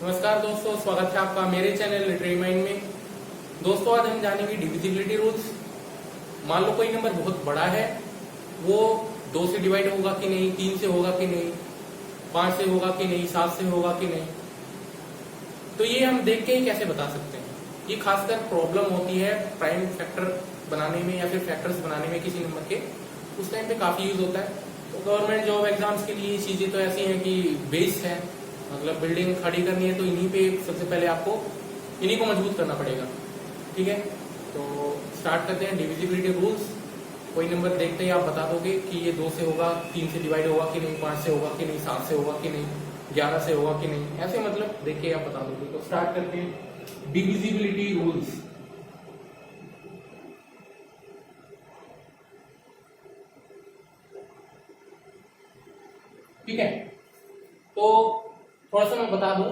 नमस्कार दोस्तों, स्वागत है आपका मेरे चैनल लिटरेरी माइंड में। दोस्तों, आज हम जानेंगे डिविजिबिलिटी रूल्स। मान लो कोई नंबर बहुत बड़ा है, वो 2 से डिवाइड होगा कि नहीं, 3 से होगा कि नहीं, 5 से होगा कि नहीं, 7 से होगा कि नहीं। तो ये हम देख के ही कैसे बता सकते हैं। ये खासकर प्रॉब्लम होती है प्राइम फैक्टर बनाने में या फिर फैक्टर्स बनाने में किसी नंबर के, उस टाइम पे काफी यूज होता है। तो गवर्नमेंट जॉब एग्जाम्स के लिए ये चीजें तो ऐसी हैं कि बेस है, मतलब बिल्डिंग खड़ी करनी है तो इन्हीं पे सबसे पहले आपको इन्हीं को मजबूत करना पड़ेगा। ठीक है, तो स्टार्ट करते हैं डिविजिबिलिटी रूल्स। कोई नंबर देखते ही आप बता दोगे कि ये 2 से होगा, 3 से डिवाइड होगा कि नहीं, 5 से होगा कि नहीं, 7 से होगा कि नहीं, 11 से होगा कि नहीं, ऐसे मतलब देख के आप बता दोगे। तो स्टार्ट करते हैं डिविजिबिलिटी रूल्स। ठीक है, तो थोड़ा सा मैं बता दूं।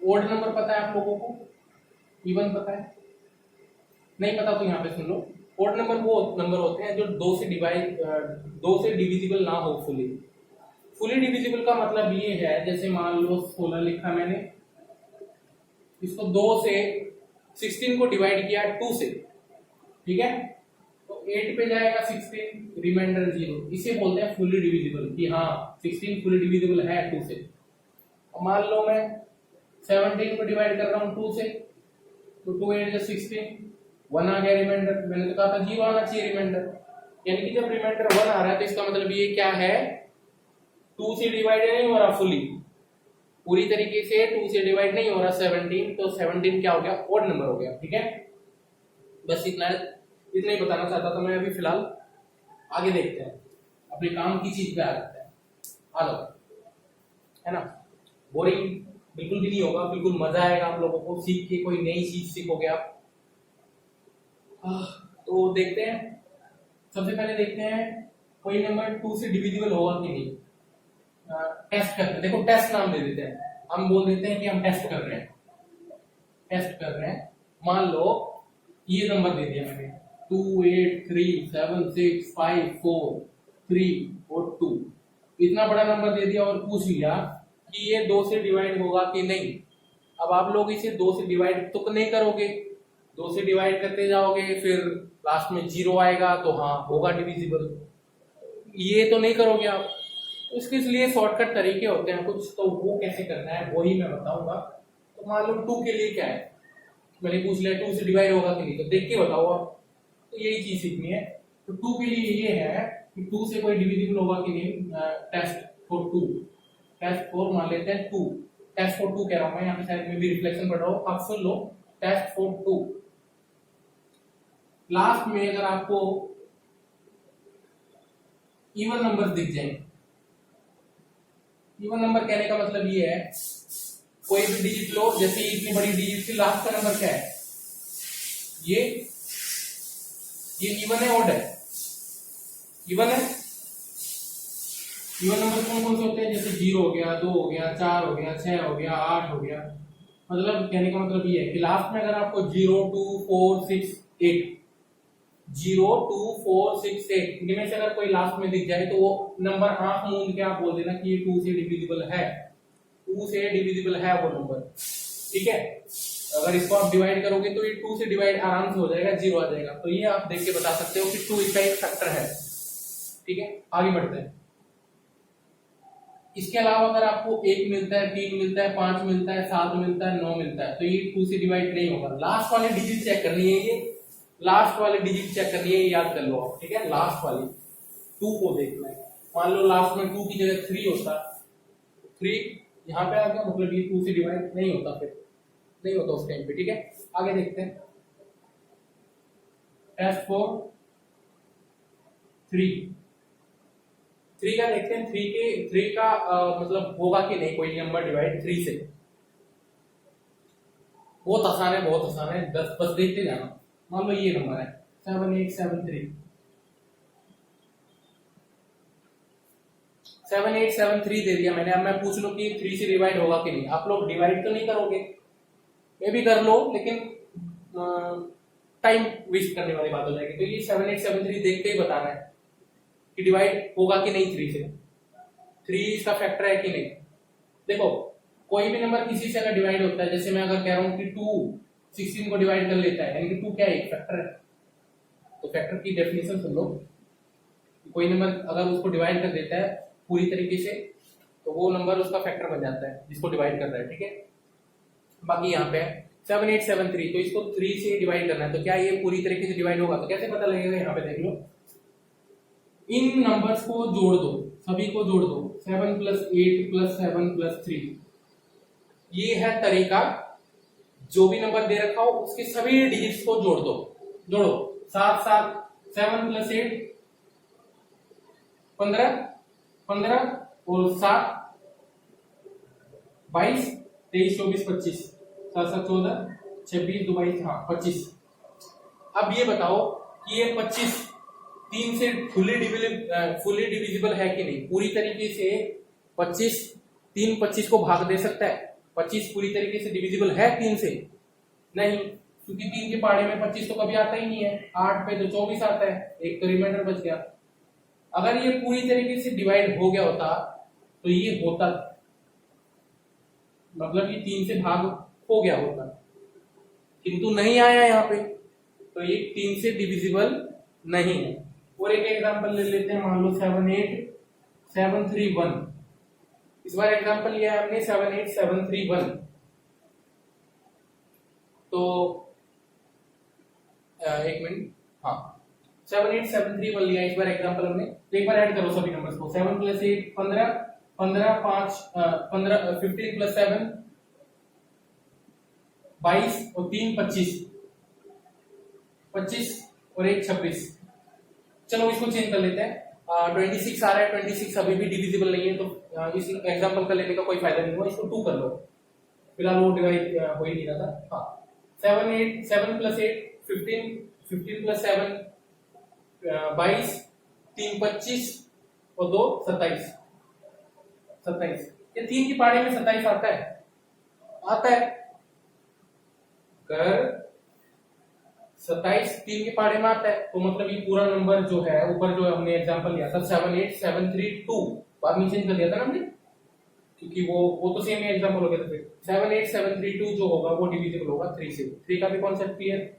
ओड नंबर पता है आप लोगों को, इवन पता है? नहीं पता तो यहाँ पे सुन लो। ओड नंबर वो नंबर होते हैं जो 2 से डिविजिबल ना हो फुली डिविजिबल का मतलब ये है, जैसे मान लो 16 लिखा मैंने, इसको 2 से 16 को डिवाइड किया 2 से, ठीक है, तो 8 पे जाएगा 16, रिमाइंडर 0। इसे बोलते हैं फुली डिविजिबल कि हाँ 16 फुली डिविजिबल है 2 से। मान लो मैं 17 को डिवाइड कर रहा हूँ 2 से, तो 2 8 16, 1 आ गया रिमाइंडर। मैंने तो कहा था 0 आना चाहिए रिमाइंडर, यानी कि जब रिमाइंडर 1 आ रहा है तो इसका मतलब ये क्या है, 2 से डिवाइड नहीं हो रहा पूरी तरीके से 2 से डिवाइड नहीं हो रहा 17, तो 17 क्या हो गया, ओड नंबर हो गया। ठीक है, बस इतना ही बताना चाहता था मैं। अभी फिलहाल आगे देखते हैं, अपने काम की चीज पे आ जाते हैं। आ लो, है ना, बोरिंग बिल्कुल भी नहीं होगा, बिल्कुल मजा आएगा आप लोगों को सीख के, कोई नई चीज सीखोगे आप। तो देखते हैं, सबसे पहले देखते हैं कोई नंबर 2 से डिविजिबल होगा कि नहीं। टेस्ट करते हैं। देखो, टेस्ट नाम दे देते हैं, हम बोल देते हैं कि हम टेस्ट कर रहे हैं। मान लो ये नंबर दे दिया मैंने 2 8 3 7 6 5 4 3 और 2, इतना बड़ा नंबर दे दिया और पूछ लिया कि ये 2 से डिवाइड होगा कि नहीं। अब आप लोग इसे 2 से डिवाइड तो नहीं करोगे, 2 से डिवाइड करते जाओगे, फिर लास्ट में 0 आएगा तो हाँ होगा डिविजिबल, ये तो नहीं करोगे आप। तो इसके लिए शॉर्टकट तरीके होते हैं कुछ, तो वो कैसे करना है वही मैं बताऊंगा। तो मान लो 2 के लिए क्या है, मैंने पूछ लिया 2 से डिवाइड होगा कि नहीं, तो देख के बताओ आप, तो यही चीज सीखनी है। तो 2 के लिए ये है कि 2 से कोई डिविजिबल होगा कि नहीं। टेस्ट फॉर मान लेते हैं 2, टेस्ट फॉर 2 कह रहा हूं मैं, यहाँ पे शायद में भी रिफ्लेक्शन पड़ रहा हो, आप सुन लो। टेस्ट फॉर 2, लास्ट में अगर आपको इवन नंबर दिख जाए, इवन नंबर कहने का मतलब ये है, कोई भी डिजिट लो, जैसे इतनी बड़ी डिजिट की लास्ट का नंबर क्या है, ये इवन है, ओड है, इवन है। इवन नंबर कौन कौन से होते हैं, जैसे 0 हो गया, 2 हो गया, 4 हो गया, 6 हो गया, 8 हो गया। मतलब कहने का मतलब ये है कि लास्ट में अगर आपको 0 2 4 6 8 0 2 4 6 8 इनमें से अगर कोई लास्ट में दिख जाए तो वो नंबर आंख मूंद के आप बोल देना कि ये 2 से डिविजिबल है, 2 से डिविजिबल है वो नंबर। ठीक है, अगर इसको आप डिवाइड करोगे तो ये 2 से डिवाइड आराम से हो जाएगा, 0 आ जाएगा। तो ये आप देख के बता सकते हो कि 2 इसका एक फैक्टर है। ठीक है, आगे बढ़ते हैं। इसके अलावा अगर आपको 1 मिलता है, 3 मिलता है, 5 मिलता है, 7 मिलता है, 9 मिलता है, तो ये 2 से डिवाइड नहीं होगा। लास्ट वाली डिजिट चेक करनी है, ये लास्ट वाली डिजिट चेक करनी है, याद कर लो आप। ठीक है, लास्ट वाली 2 को देखना है। मान लो लास्ट में 2 की जगह 3 होता, 3 यहाँ पे आ गया, मतलब ये 2 से डिवाइड नहीं होता, फिर नहीं होता उस टाइम पे। ठीक है, आगे देखते हैं। टेस्ट फॉर 3 का देखते हैं। 3 का मतलब होगा कि नहीं कोई नंबर डिवाइड 3 से। बहुत आसान है, बहुत आसान है, बस देखते जाना। मान लो ये नंबर है 7873, 7873 दे दिया मैंने। अब मैं पूछ लो कि 3 से डिवाइड होगा कि नहीं। आप लोग डिवाइड तो नहीं करोगे, ये भी कर लो, लेकिन टाइम वेस्ट करने वाली बात हो जाएगी। तो ये 7873 देख के ही बताना है कि डिवाइड होगा कि नहीं 3 से, 3 इसका फैक्टर है कि नहीं। देखो कोई भी नंबर किसी से अगर डिवाइड होता है, जैसे मैं अगर कह रहा हूँ कि 2 16 को डिवाइड कर लेता है, यानी कि 2 क्या है, एक फैक्टर है। तो फैक्टर की डेफिनेशन सुन लो, कोई नंबर अगर उसको डिवाइड कर देता है पूरी तरीके से तो वो नंबर उसका फैक्टर बन जाता है जिसको डिवाइड कर रहा है, ठीक है। बाकी यहाँ पे 7873, तो इसको 3 से डिवाइड करना है, तो क्या ये पूरी तरीके से डिवाइड होगा? तो कैसे पता लगेगा? यहाँ पे देख लो, इन नंबर्स को जोड़ दो, सभी को जोड़ दो, 7 + 8 + 7 + 3, ये है तरीका। जो भी नंबर दे रखा हो उसके सभी डिजिट्स को जोड़ दो, जोड़ो 7 7 7 + 8 15 15 और 7 22 23 24 25 7 7 14 26 2 22 हाँ 25। अब ये बताओ कि ये 25 3 से फुली डिविजिबल है कि नहीं? पूरी तरीके से 25 3 25 को भाग दे सकता है? 25 पूरी तरीके से डिविजिबल है 3 से? नहीं, क्योंकि 3 के पहाड़े में 25 तो कभी आता ही नहीं है। 8 पे तो 24 आता है, एक तो रिमाइंडर बच गया। अगर ये पूरी तरीके से डिवाइड हो गया होता तो ये होता, मतलब ये 3 से भाग हो गया होता, किंतु नहीं आया यहाँ पे, तो ये 3 से डिविजिबल नहीं है। और एक एग्जांपल ले लेते हैं, मान लो 78731। इस बार एग्जांपल लिया है हमने 78731। तो एक मिनट, हाँ 78731 लिया इस बार एग्जांपल हमने। तो एक बार ऐड करो सभी नंबर्स को, 7 + 8 15 15 5 15 15 + 7 22 और 3 25 25 और 1 26। चलो इसको चेंज कर लेते हैं, 26 आ रहा है, 26 अभी भी डिविजिबल नहीं है, तो इस एग्जांपल का लेने का कोई फायदा नहीं हुआ, इसको 2 कर लो, फिलहाल वो डिवाइड हो ही नहीं रहा था। हाँ 7 + 8 15 15 + 7 22 3 25 और 2 27 27। ये 3 की पहाड़ी में 27 आता है? आता है। अगर 27 3 के पहाड़े में आता है तो मतलब ये पूरा नंबर जो है, ऊपर जो हमने एग्जांपल लिया था 78732, बाद में चेंज कर दिया था ना हमने, क्योंकि वो तो सेम एग्जांपल हो गया था। फिर 78732 जो होगा वो डिविजिबल होगा 3 से। 3 का भी कॉन्सेप्ट क्लियर।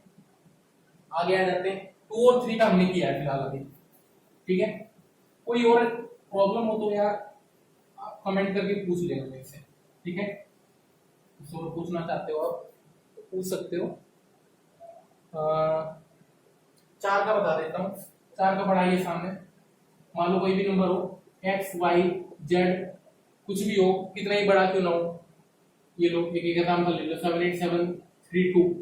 आगे आ जाते हैं, 2 और 3 का हमने किया है फिलहाल अभी, ठीक है। कोई और प्रॉब्लम हो तो यार आप कमेंट करके पूछ लेना मेरे से, ठीक है। तो पूछना चाहते हो आप तो पूछ सकते हो। 4 का बता देता हूँ। 4 का बढ़ाइए सामने, मान लो कोई भी नंबर हो, x y z कुछ भी हो, कितना ही बड़ा क्यों ना हो। ये लो एक एग्जांपल ले लो 78732,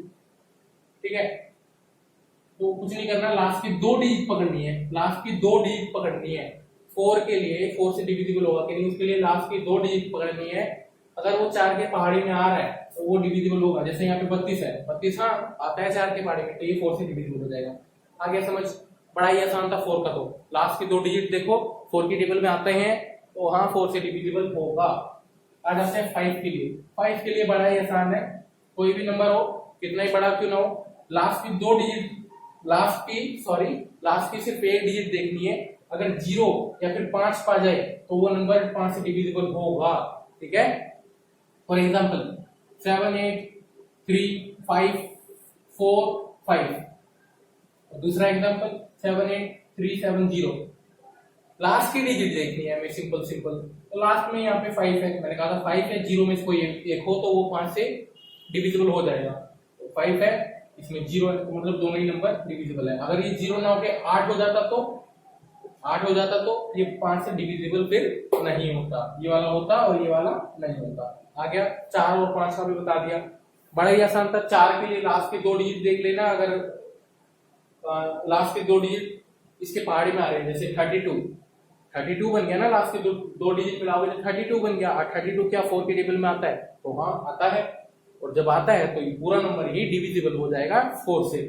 ठीक है। तो कुछ नहीं करना, लास्ट की 2 डिजिट पकड़नी है, लास्ट की 2 डिजिट पकड़नी है। 4 के लिए 4 से डिविजिबल होगा कि नहीं, उसके लिए लास्ट की 2 डिजिट पकड़नी है। अगर वो 4 के पहाड़ी में आ रहा है तो वो डिविजिबल होगा। जैसे यहाँ पे 32 है, 32 हाँ आता है 4 के पहाड़ी में, तो ये 4 से डिविजिबल हो जाएगा। आगे समझ, बड़ा ही आसान था 4 का। तो लास्ट की 2 डिजिट देखो 4 की टेबल में आते हैं तो हाँ 4 से डिविजिबल होगा। आ जाते हैं 5 के लिए। 5 के लिए बड़ा ही आसान है, कोई भी नंबर हो, कितना ही बड़ा क्यों ना हो, लास्ट की 2 डिजिट, लास्ट की सिर्फ एक डिजिट देखनी है। अगर 0 या फिर 5 पा जाए तो वो नंबर 5 से डिविजिबल होगा, ठीक है। For example 7 8 3 5 4 5। दूसरा एग्जांपल 7 8 3 7 0। लास्ट की डिजिट देखनी है हमें, सिंपल। तो लास्ट में यहाँ पे 5 है, मैंने कहा था 5 है, 0 में से कोई एक हो तो वो 5 से डिविजिबल हो जाएगा। तो 5 है, इसमें 0 है, तो मतलब दोनों ही नंबर डिविजिबल है। अगर ये 0 ना होके 8 हो जाता तो ये 5 से डिविजिबल फिर नहीं होता, ये वाला होता और ये वाला नहीं होता। आ गया। 4 और 5 का भी बता दिया, बड़ा ही आसान था। 4 के लिए लास्ट के 2 डिजिट देख लेना, अगर लास्ट के 2 डिजिट इसके पहाड़ी में आ रहे हैं, जैसे 32 बन गया ना, लास्ट के 2 डिजिट मिलाओगे तो 32 बन गया। 32 क्या 4 के टेबल में आता है? तो हाँ आता है, और जब आता है तो ये पूरा नंबर ही डिविजिबल हो जाएगा 4 से।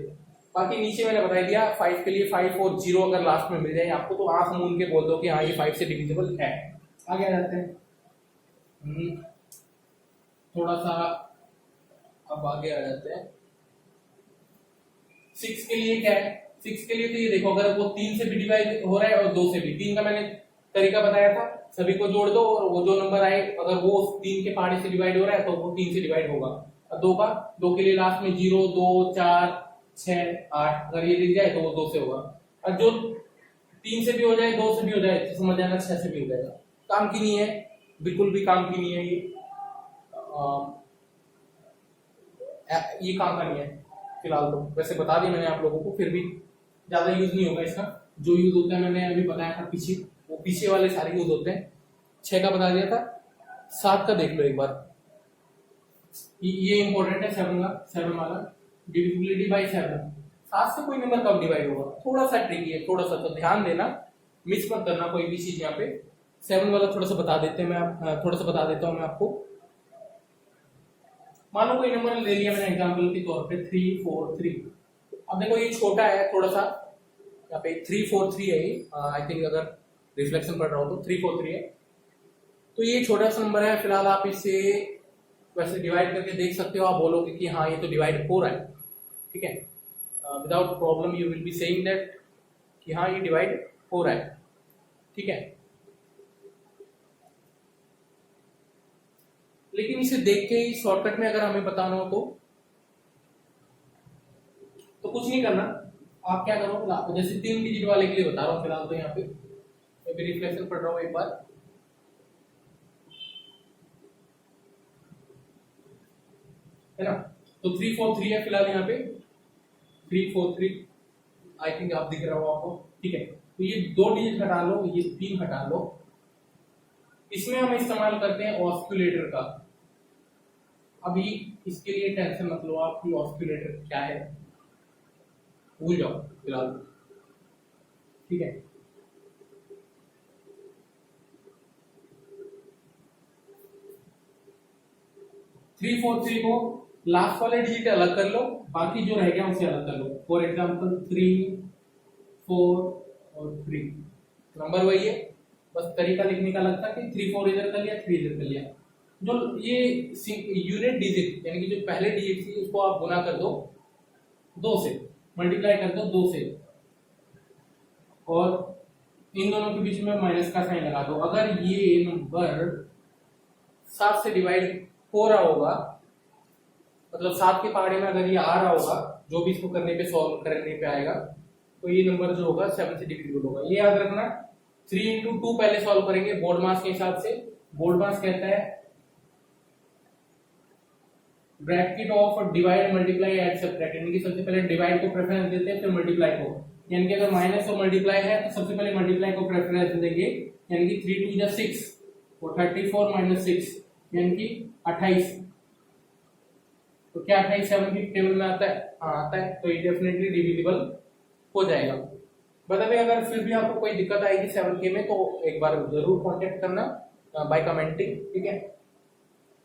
बाकी नीचे मैंने बता दिया 5 के लिए 5 और 0 अगर लास्ट में मिल जाए आपको तो आंख मूंद के बोल दो कि हाँ ये 5 से डिविजिबल है। आगे आ जाते हैं, थोड़ा सा अब आगे आ जाते हैं। 6 के लिए क्या है? 6 के लिए तो ये देखो, अगर वो 3 से भी डिवाइड हो रहा है और 2 से भी, 3 का मैंने तरीका बताया था, सभी को जोड़ दो और वो जो नंबर आए अगर वो 3 के पहाड़े से डिवाइड हो रहा है तो वो 3 से डिवाइड होगा। और 2 के लिए लास्ट में 0, 2, 4, 6, 8 अगर ये दिख जाए तो वो 2 से होगा। और जो 3 से भी हो जाए 2 से भी हो जाए तो समझ जाना 6 से भी हो जाएगा। काम की नहीं है, बिल्कुल भी काम की नहीं है ये काम का नहीं है फिलहाल तो। वैसे बता दी मैंने आप लोगों को, फिर भी ज्यादा यूज नहीं होगा इसका। जो यूज होता है मैंने अभी बताया था पीछे, वो पीछे वाले सारे यूज होते हैं। 6 का बता दिया था, 7 का देख लो एक बार, ये इंपॉर्टेंट है 7 का, 7 वाला डिविजिबिलिटी बाय 7। 7 से कोई नंबर कब डिवाइड होगा, थोड़ा सा ट्रिकी है, थोड़ा सा तो ध्यान देना, मिस मत करना कोई भी चीज यहाँ पे। 7 वाला थोड़ा सा बता देते हैं, मैं थोड़ा सा बता देता हूँ मैं आपको। मान लो कोई नंबर ले लिया मैंने एग्जांपल के तौर पे 3, 4, 3। अब देखो ये छोटा है थोड़ा सा, यहाँ पे 3, 4, 3 है ये, आई थिंक अगर रिफ्लेक्शन पढ़ रहा हो तो 3, 4, 3 है। तो ये छोटा सा नंबर है, फिलहाल आप इसे वैसे डिवाइड करके देख सकते हो, आप बोलोगे कि हाँ ये तो डिवाइड हो रहा है, ठीक है, without problem you will be saying that कि हाँ ये डिवाइड हो रहा है, ठीक है। लेकिन इसे देख के ही शॉर्टकट में अगर हमें बताना हो तो कुछ नहीं करना, आप क्या करो, जैसे 3 डिजिट वाले के लिए बता रहा हूँ फिलहाल तो यहाँ पे मैं भी रिफ्लेक्शन पढ़ रहा हूँ एक बार। है ना, तो 3, 4, 3 है फिलहाल यहाँ पे, 3, 4, 3 आई थिंक आप दिख रहा हो आपको, ठीक है। तो ये 2 डिजिट हटा लो, ये 3 हटा लो। इसमें हम इस्तेमाल करते हैं ऑस्किलेटर का। अभी इसके लिए टेंशन मत लो आप कि ऑस्किलेटर क्या है, भूल जाओ फिलहाल, ठीक है। थ्री फोर थ्री को लास्ट वाले डिजिट अलग कर लो, बाकी जो रह गया उसे अलग कर लो। फॉर एग्जाम्पल 3, 4 और 3 नंबर वही है, बस तरीका लिखने का अलग था कि 3, 4 इधर कर लिया, 3 इधर कर लिया। जो ये यूनिट डिजिट यानी कि जो पहले डिजिट थी उसको आप गुना कर दो 2 से, मल्टीप्लाई कर दो 2 से, और इन दोनों के बीच में माइनस का साइन लगा दो। अगर ये नंबर 7 से डिवाइड हो रहा होगा, मतलब 7 के पहाड़े में अगर ये आ रहा होगा, जो भी इसको करने पे सॉल्व करने पे आएगा, तो ये नंबर जो होगा 7 से डिविजिबल होगा। ये याद रखना, 3 into 2 पहले सॉल्व करेंगे बोर्ड मास के हिसाब से। बोर्ड मास कहता है bracket of divide multiply add subtract, यानी कि सबसे पहले डिवाइड को प्रेफरेंस देते हैं फिर मल्टीप्लाई को, यानी कि अगर माइनस और मल्टीप्लाई है तो सबसे पहले मल्टीप्लाई को प्रेफरेंस देंगे, यानी कि 3 2 6 और 34 माइनस 6 यानी कि 28। तो क्या 28 7 की टेबल में आता है? हाँ आता है, तो ये डेफिनेटली डिविजिबल हो जाएगा। बताइए अगर फिर भी आपको कोई दिक्कत आएगी 7K में तो एक बार जरूर कांटेक्ट करना बाय कमेंटिंग, ठीक है,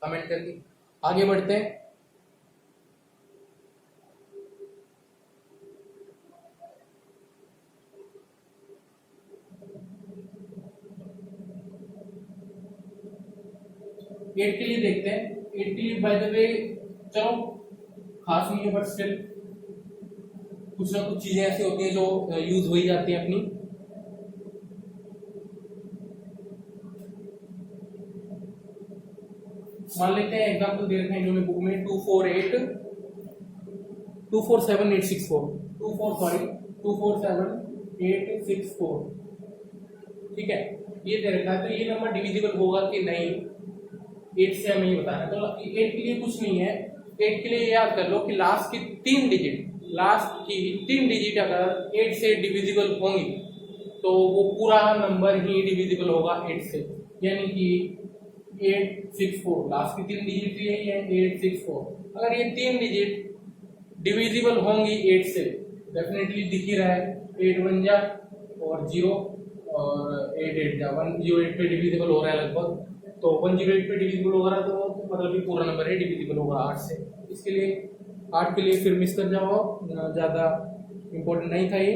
कमेंट करके आगे बढ़ते हैं। एट के लिए देखते हैं। 8 के लिए बाय द वे चलो खास नहीं है, बट स्टिल कुछ ना कुछ चीजें ऐसी होती हैं जो यूज हो ही जाती है अपनी। मान लेते हैं एग्जांपल दे रखे हैं इन्होंने बुक में 247,864, ठीक है, ये दे रखा है। तो ये नंबर डिविजिबल होगा कि नहीं 8 से हमें ये बताना है। तो 8 के लिए कुछ नहीं है, 8 के लिए याद कर लो कि लास्ट की 3 डिजिट अगर 8 से डिविजिबल होंगी तो वो पूरा नंबर ही डिविजिबल होगा 8 से, यानी कि 864 लास्ट की 3 डिजिट यही है 864। अगर ये 3 डिजिट डिविजिबल होंगी 8 से, डेफिनेटली दिख ही रहा है 8 1 जा और 0 और 8 8 जा, 108 पे डिविजिबल हो रहा है लगभग, तो 108 पे डिविजिबल होगा तो मतलब भी पूरा नंबर है डिविजिबल होगा 8 से। इसके लिए 8 के लिए फिर मिस कर जाओ, ज्यादा इंपॉर्टेंट नहीं था ये।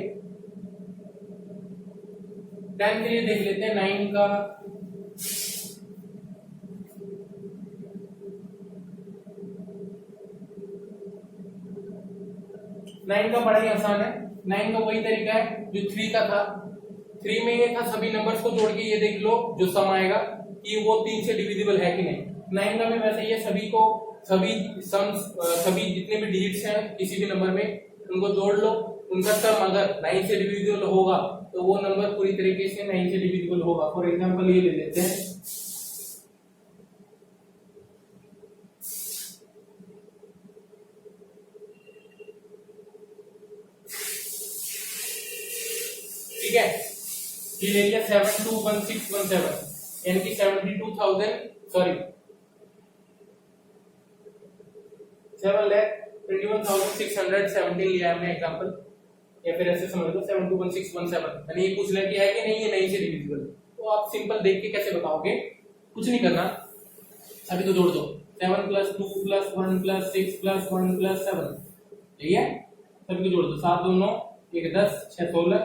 10 के लिए देख लेते हैं 9 का। 9 का बड़ा ही आसान है, 9 का वही तरीका है जो 3 का था, 3 में ये था सभी नंबर्स को जोड़ के ये देख लो जो सम आएगा कि वो 3 से डिविजिबल है कि नहीं। 9 का भी वैसे ही है, सभी सम्स सभी जितने भी डिजिट्स हैं किसी भी नंबर में उनको जोड़ लो, उनका सम अगर 9 से डिविजिबल होगा तो वो नंबर पूरी तरीके से 9 से डिविजिबल होगा। फॉर एग्जांपल ये ले लेते हैं, ठीक है, ये ले लिया 721617 यानी कि 72,000 सॉरी 7,21,617 लिया हमने एग्जांपल, या फिर ऐसे समझ लो 721617 यानी ये पूछ लिया कि है कि नहीं ये नहीं से डिविजिबल। तो आप सिंपल देख के कैसे बताओगे, कुछ नहीं करना, सभी को जोड़ दो 7 + 2 + 1 + 6 + 1 + 7, यही है, सभी को जोड़ दो 7 2 9 1 10 6 16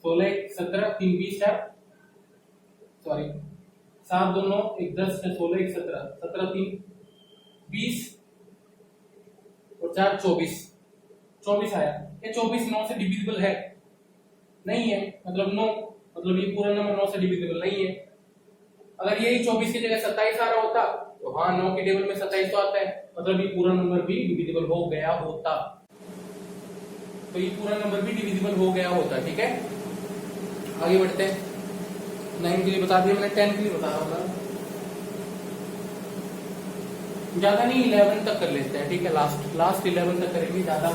16 1 17 3 20 सॉरी 7 2 9 1 10 6 16 1 17 17 3 20 और 4 24 आया। ये 24 9 से डिविजिबल है नहीं है, मतलब 9 मतलब ये पूरा नंबर 9 से डिविजिबल नहीं है। अगर यही 24 की जगह 27 आ रहा होता तो हाँ 9 के टेबल में 27 तो आता है, मतलब ये पूरा नंबर भी डिविजिबल हो गया होता, तो ये पूरा नंबर भी डिविजिबल हो गया होता। ठीक है, आगे बढ़ते हैं। 9 के लिए बता दिया मैंने, 10 के लिए बता रहा था, ज्यादा नहीं 11 तक कर लेते हैं। ठीक है, लास्ट 11 तक करेंगे, ज्यादा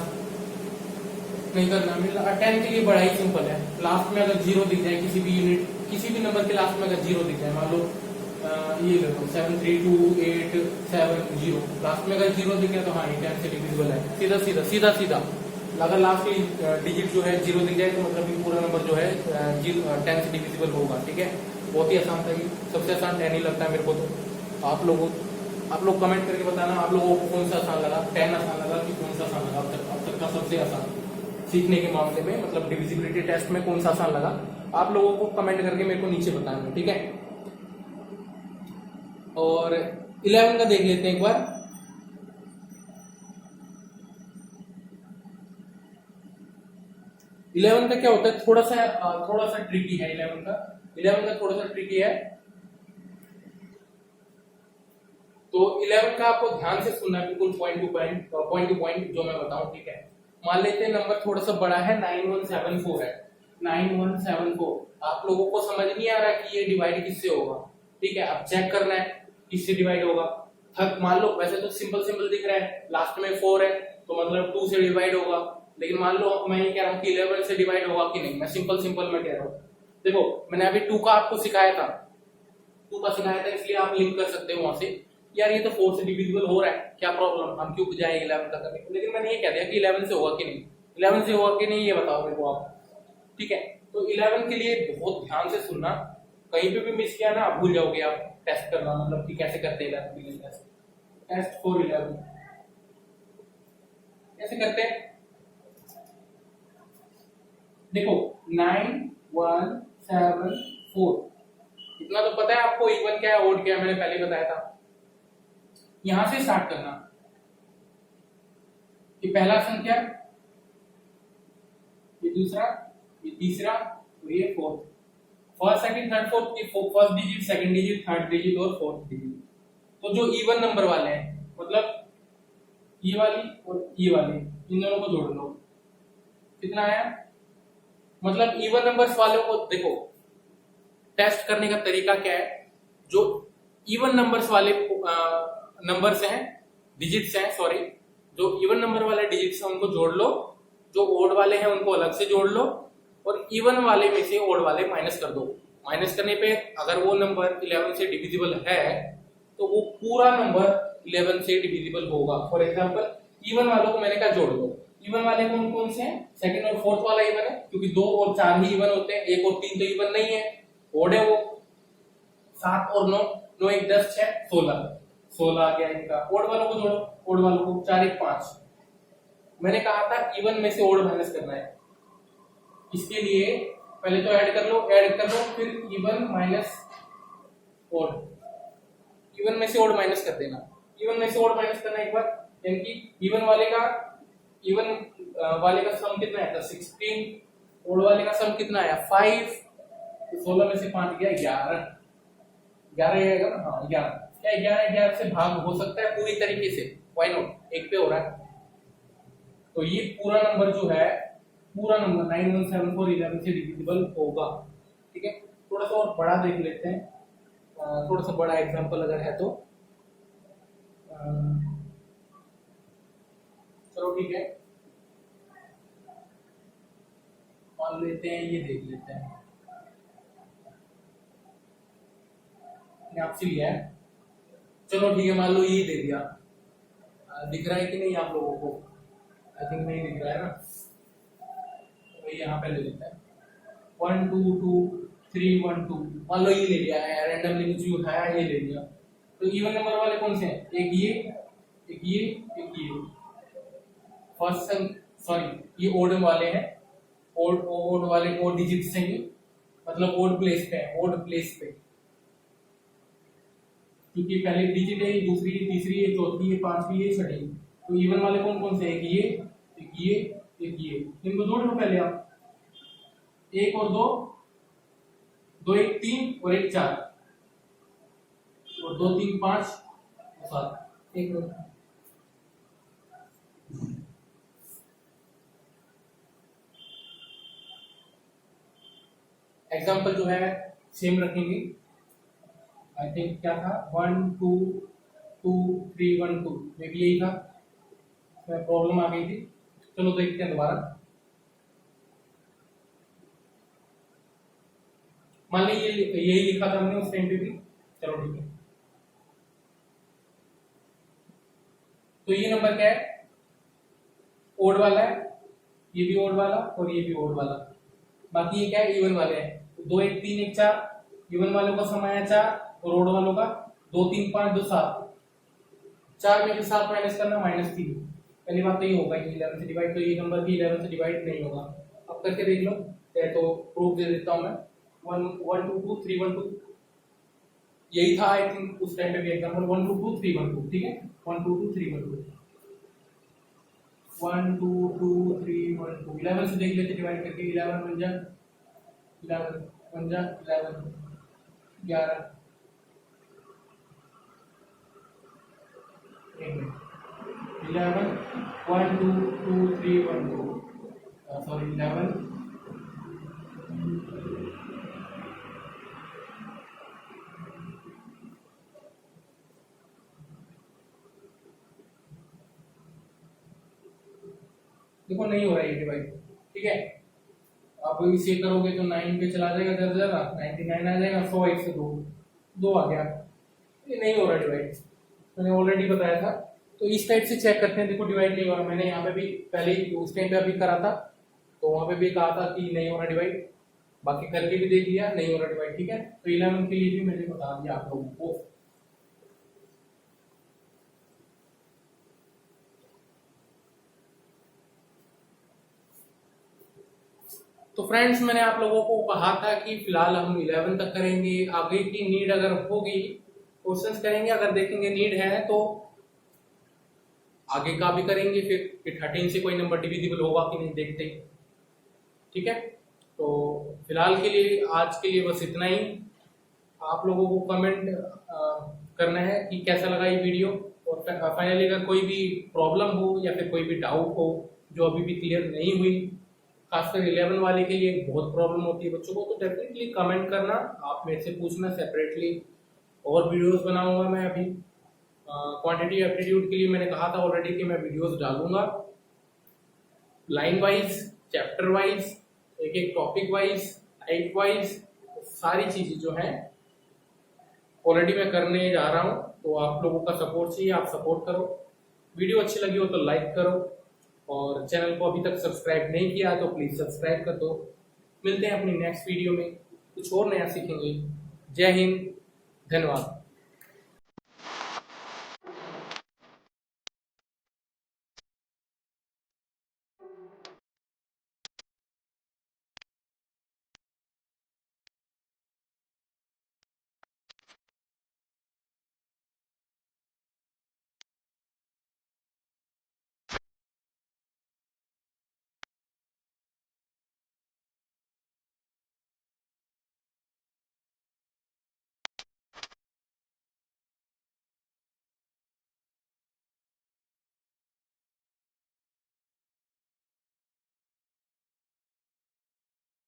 नहीं करना। 10 के लिए बड़ा ही सिंपल है, लास्ट में अगर 0 दिख जाए किसी भी यूनिट किसी भी नंबर के लास्ट में अगर 0 दिख जाए, मान लो ये ले लो 73287 0, लास्ट में अगर 0 दिख जाए तो हाँ ये 10 से डिविजिबल है। सीधा अगर लास्ट की डिजिट जो है 0 दिख जाए तो मतलब ये पूरा नंबर जो है 10 से डिविजिबल होगा। ठीक है, बहुत ही आसान था ये, सबसे आसान 10 ही लगता है मेरे को। तो आप लोग कमेंट करके बताना आप लोगों को कौन सा आसान लगा, 10 आसान लगा कि कौन सा आसान लगा अब तक का सबसे आसान सीखने के मामले में, मतलब डिविजिबिलिटी टेस्ट में कौन सा आसान लगा, आप लोगों को कमेंट करके मेरे को नीचे बताना। ठीक है, और 11 का देख लेते हैं एक बार। इलेवन का क्या होता है, थोड़ा सा ट्रिकी है। 11 का थोड़ा सा ट्रिकी है, तो 11 का आपको ध्यान से सुनना, बिल्कुल पॉइंट टू पॉइंट जो मैं बताऊं। ठीक है, मान लेते हैं नंबर थोड़ा सा बड़ा है, 9174 है, 9174। आप लोगों को समझ नहीं आ रहा कि ये डिवाइड किससे होगा। ठीक है, अब चेक करना है किससे डिवाइड होगा। मान लो वैसे तो सिंपल दिख रहा है, लास्ट में 4 है तो मतलब 2 से डिवाइड होगा, लेकिन मान लो मैं ये कह रहा हूँ कि 11 से डिवाइड होगा कि नहीं। मैं सिंपल में कह रहा हूँ, देखो मैंने अभी 2 का आपको सिखाया था, इसलिए आप लिंक कर सकते हो वहां से, यार ये तो 4 से डिविजिबल हो रहा है, क्या प्रॉब्लम, हम क्यों जाए 11 तक करने। लेकिन मैंने ये कह दिया कि 11 से होगा कि नहीं, 11 से होगा कि नहीं ये बताओ मेरे को आप। ठीक है, तो 11 के लिए बहुत ध्यान से सुनना, कहीं पे भी मिस किया ना भूल जाओगे आप टेस्ट करना, मतलब कि कैसे करते हैं 11 के लिए टेस्ट फॉर 11 कैसे करते हैं। देखो 9174 इतना तो पता है आपको, इवन क्या है ओड क्या है मैंने पहले बताया था। यहां से स्टार्ट करना, ये पहला संख्या, ये दूसरा, ये तीसरा और ये fourth. First second third fourth, ये first digit second digit third digit और फोर्थ डिजिट। तो जो इवन नंबर वाले हैं, मतलब ये वाली और ये वाली, इन दोनों को जोड़ लो, कितना आया। मतलब इवन नंबर्स वालों को देखो टेस्ट करने का तरीका क्या है, जो इवन नंबर्स वाले नंबर्स हैं, डिजिट्स हैं सॉरी, जो इवन नंबर वाले डिजिट्स हैं उनको जोड़ लो, जो ओड वाले हैं उनको अलग से जोड़ लो, और इवन वाले में से ओड वाले माइनस कर दो। माइनस करने पे अगर वो नंबर 11 से डिविजिबल है तो वो पूरा नंबर 11 से डिविजिबल होगा। फॉर एग्जांपल इवन वालों को मैंने कहा जोड़ दो, इवन वाले कौन कौन से हैं, सेकंड और फोर्थ वाला इवन है, क्योंकि 2 और 4 ही इवन होते हैं, 1 और 3 तो इवन नहीं है, ओड है वो। 7 और 9, 9 1 10 6 16 आ गया इनका। ओड वालों को जोड़ो, ओड वालों को 4 1 5। मैंने कहा था इवन में से ओड माइनस करना है, इसके लिए पहले तो ऐड कर लो, फिर इवन माइनस ओड, इवन में से ओड माइनस कर देना। इवन में से ओड माइनस करना एक बार, यानी कि इवन वाले का सम कितना आया था 16, ओड वाले का सम कितना आया 5, तो 16 में से 5 गया 11, 11 आएगा ना, हाँ 11। क्या 11 से भाग हो सकता है पूरी तरीके से? व्हाई नॉट, एक पे हो रहा है। तो ये पूरा नंबर जो है, पूरा नंबर 917411 से डिविजिबल होगा। ठीक है, थोड़ा सा और बड़ा देख लेते हैं, थोड़ा सा बड़ा एग्जांपल अगर है तो चलो ठीक है, मान लेते हैं, ये देख लेते हैं, आपसे लिया है। चलो ठीक है, मान लो ये दे दिया, दिख रहा है कि नहीं आप लोगों को? आई थिंक नहीं दिख रहा है ना, तो यहाँ पे ले लेते हैं 1 2 2 3 1 2। मान लो ये ले लिया है, रैंडमली कुछ भी उठाया, ये ले लिया। तो इवन नंबर वाले कौन से हैं? एक ये, एक ये, एक ये। फर्स्ट सॉरी, ये ओड वाले हैं, ओड वाले ओड डिजिट्स हैं, ये मतलब ओड प्लेस पे है, ओड प्लेस पे, क्योंकि पहले डिजिट है, दूसरी, तीसरी, चौथी, पांचवी, ये छठी। तो इवन वाले कौन कौन से? एक ये, एक ये, एक ये। इनको जोड़ लो पहले आप, 1 और 2, 2 1 3 और 1 4, और 2 3 5 7, एक एग्जाम्पल जो है सेम रखेंगे। आई थिंक क्या था, 1 2 2 3 1 2, मे भी यही था, प्रॉब्लम आ गई थी। चलो देखते हैं दोबारा। मान ली यही लिखा था हमने उस टाइम पे भी, चलो ठीक है। तो ये नंबर क्या है? ओड वाला है, ये भी ओड वाला और ये भी ओड वाला। बाकी ये क्या है? इवन वाले हैं। तो 2 1 3 1 4, इवन वालों का सम आया 4 और ओड वालों का 2 3 5 2 7। 4 में से 7 माइनस करना -3। पहली बात तो ये होगा कि 11 से डिवाइड, तो ये नंबर भी 11 से डिवाइड नहीं होगा। अब करके देख लो, तो प्रूफ दे देता हूं मैं। 1 1 2 2 3 1 2, यही था आई थिंक उस टाइम पे भी एग्जांपल। 1 2 2 3 1 2, ठीक है, 1 2 2 3 1 2, 1 2 2 3 1 2। 11 से देख लेते डिवाइड करके, 11 1 जा 11 1 जा 11, 11 11 1 2 2 3 1 2, सॉरी 11 देखो नहीं हो रहा है ये डिवाइड। ठीक है, आप इसे करोगे तो 9 पे चला जाएगा, कर जाएगा 99 आ जाएगा, 100 1 से 2 2 आ गया। ये नहीं हो रहा डिवाइड, मैंने ऑलरेडी बताया था। तो इस टाइप से चेक करते हैं, देखो डिवाइड नहीं हो रहा। मैंने यहाँ पे भी पहले उस टाइम पे अभी करा था, तो वहां पे भी कहा था कि नहीं हो रहा डिवाइड, बाकी करके भी देख लिया, नहीं हो रहा डिवाइड। ठीक है, तो 11 के लिए भी मैंने बता दिया आप लोगों को। तो फ्रेंड्स, मैंने आप लोगों को कहा था कि फिलहाल हम 11 तक करेंगे, आगे की नीड अगर होगी क्वेश्चंस करेंगे, अगर देखेंगे नीड है तो आगे का भी करेंगे, फिर 13 से कोई नंबर डिविजिबल होगा कि नहीं देखते। ठीक है, तो फिलहाल के लिए आज के लिए बस इतना ही। आप लोगों को कमेंट करना है कि कैसा लगा ये वीडियो, और फाइनली अगर कोई भी प्रॉब्लम हो या फिर कोई भी डाउट हो जो अभी भी क्लियर नहीं हुई, खासकर 11 वाले के लिए बहुत प्रॉब्लम होती है बच्चों को, तो डेफिनेटली कमेंट करना, आप मेरे से पूछना सेपरेटली। और वीडियोस बनाऊंगा मैं अभी, क्वांटिटी एप्टीट्यूड के लिए मैंने कहा था ऑलरेडी कि मैं वीडियोस डालूंगा लाइन वाइज, चैप्टर वाइज, एक एक टॉपिक वाइज, टाइप वाइज, सारी चीजें जो हैं ऑलरेडी मैं करने जा रहा हूं। तो आप लोगों का सपोर्ट चाहिए, आप सपोर्ट करो। वीडियो अच्छी लगी हो तो लाइक करो, और चैनल को अभी तक सब्सक्राइब नहीं किया तो प्लीज सब्सक्राइब कर दो। मिलते हैं अपनी नेक्स्ट वीडियो में, कुछ और नया सीखेंगे। जय हिंद, धन्यवाद।